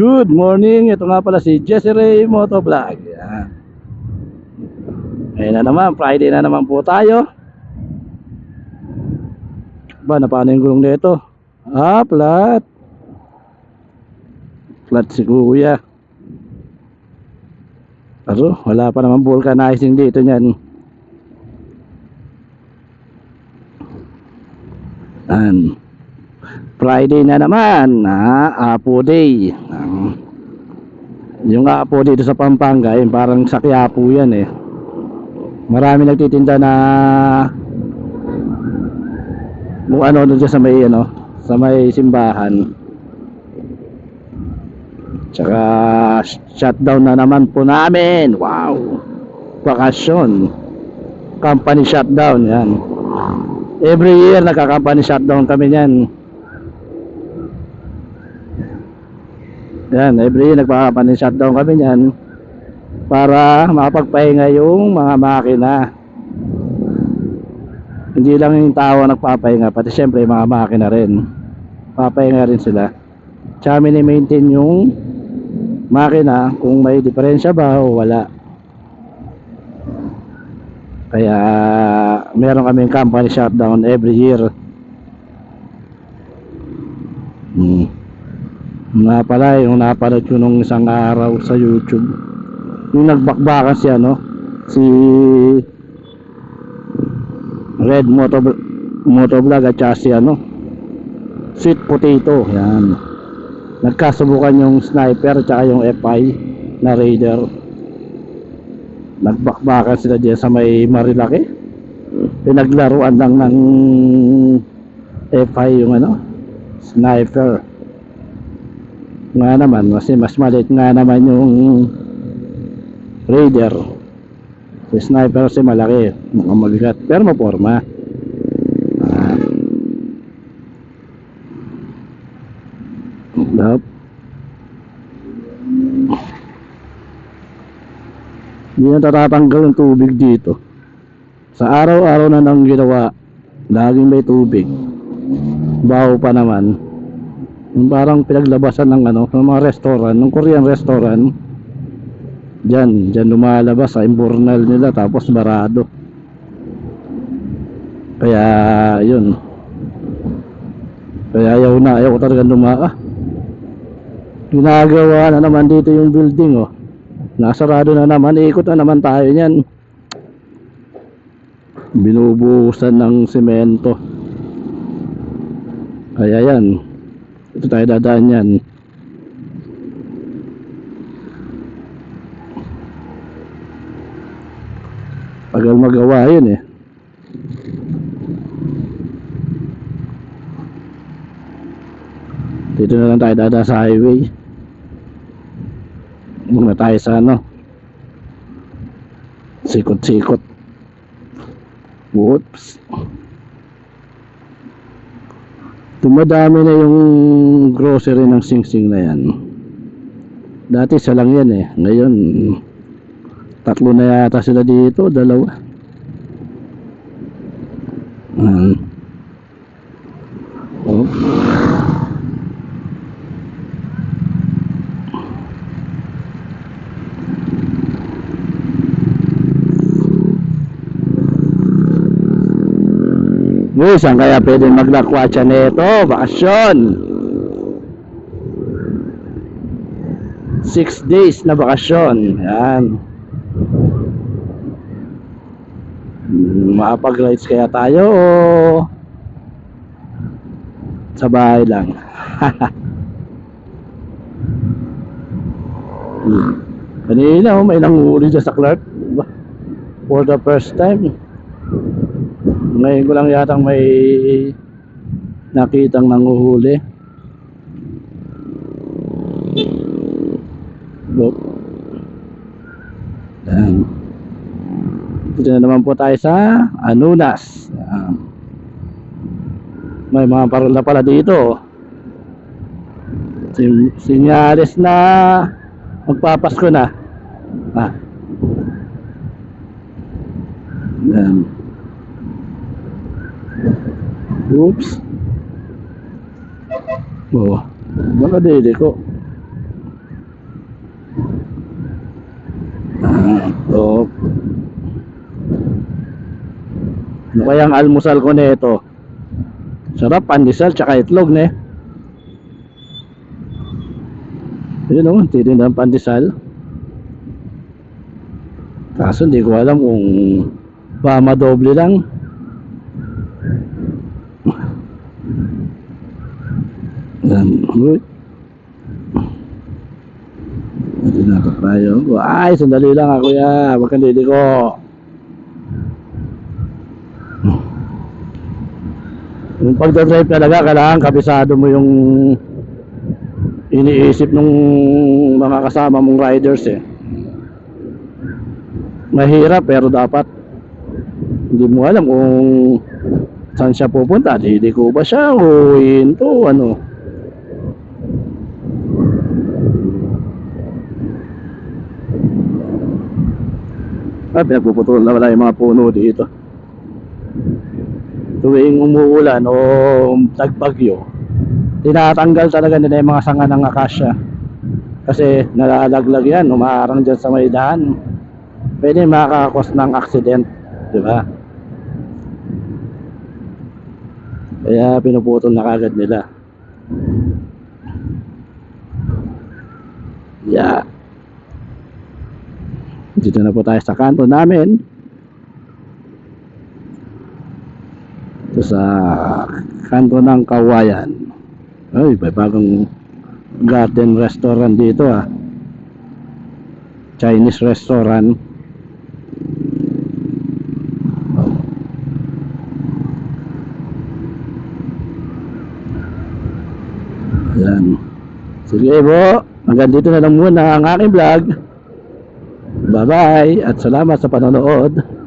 Good morning, ito nga pala si Jesse Ray Motovlog. Yan. Ngayon na naman, Friday na naman po tayo. Ba, paano yung gulong nito? Flat. Flat si kuya. Pero wala pa naman vulcanizing dito niyan. Yan. Friday na naman, Apo Day. Yung Apo dito sa Pampanga, yun, parang sa Quiapo yan eh. Marami nagtitinda na kung ano doon sa may sa may simbahan. Tsaka shutdown na naman po namin. Wow. Bakasyon. Company shutdown yan. Every year nagka-company shutdown kami niyan. Yan, every year nagpa-company shutdown kami niyan para makapagpahinga yung mga makina. Hindi lang yung tao nagpapahinga, pati syempre mga makina rin. Papahinga rin sila. Tsaka mini-maintain yung makina kung may diferensya ba o wala. Kaya meron kaming company shutdown every year. Nga pala yung napanood ko nung isang araw sa YouTube, yung nagbakbakan si Red Motovlog at saka si Sweet Potato. Yan, nagkasubukan yung sniper at saka yung FI na Raider. Nagbakbakan sila diyan sa may Marilaki. Pinaglaruan lang ng FI yung sniper. Nga naman, mas maliit nga naman yung Raider. Si sniper si malaki, mukhang mabigat, pero maporma. Hindi na tatatanggal yung tubig dito. Sa araw-araw na nang ginawa, laging may tubig. Baho pa naman. Yung parang pinaglabasan ng ng mga restaurant, ng Korean restaurant. Diyan lumalabas sa imbornal nila, tapos barado. Kaya yun. Kaya ayaw ko talaga ginagawa na naman dito yung building Nasarado na naman, ikot na naman tayo niyan. Binubuhusan ng semento. Kaya yan, ito tayo dadaan yan. Tagal magawa yun eh. Dito na lang tayo dadaan sa highway. Muna tayo sa sikot-sikot. Whoops. Dumadami na yung grocery ng Sing Sing na yan. Dati isa lang yan eh. Ngayon 3 na yata sila dito, 2. Oh. Saan kaya pwede maglakwatsa nito? Bakasyon. 6 days na bakasyon. Yan. Makapag-rides kaya tayo o sa bahay lang? Kanina may nanguhuli dyan sa Clark for the first time. Ngayon ko lang yatang may nakitang nanguhuli. Dito na naman po tayo sa Anunas. May mga parola pala dito. Sinyalis na magpapasko na. Oops. Baka dede ko. Ano kaya ang almusal ko nito? Sarap, pandesal tsaka itlog ne. Yun o, titinda ng pandesal. Kaso hindi ko alam kung ba madoble lang. Yan. Hindi na ito tayo. Ay, sandali lang ako ya. Wag kang didi ko. Yung pagdadrive talaga, kailangan kabisado mo yung iniisip ng mga kasama mong riders eh. Mahirap pero dapat. Hindi mo alam kung saan siya pupunta. Hindi ko ba siya o into ano. Pinagpuputol na wala yung mga puno dito. Tuwing umuulan o nagbagyo, tinatanggal talaga nila yung mga sanga ng akasya. Kasi nalalaglag yan, umaarang dyan sa may daan. Pwede makakakos ng accident, di ba? Kaya pinuputol na kagad nila. Yeah. Dito na po tayo sa kanto namin. Ito sa kanto ng Kawayan. Ay, may bagong garden restaurant dito ah. Chinese restaurant. Ayan. Sige po, hanggang dito na lang muna ang aking vlog. Bye bye at salamat sa panonood.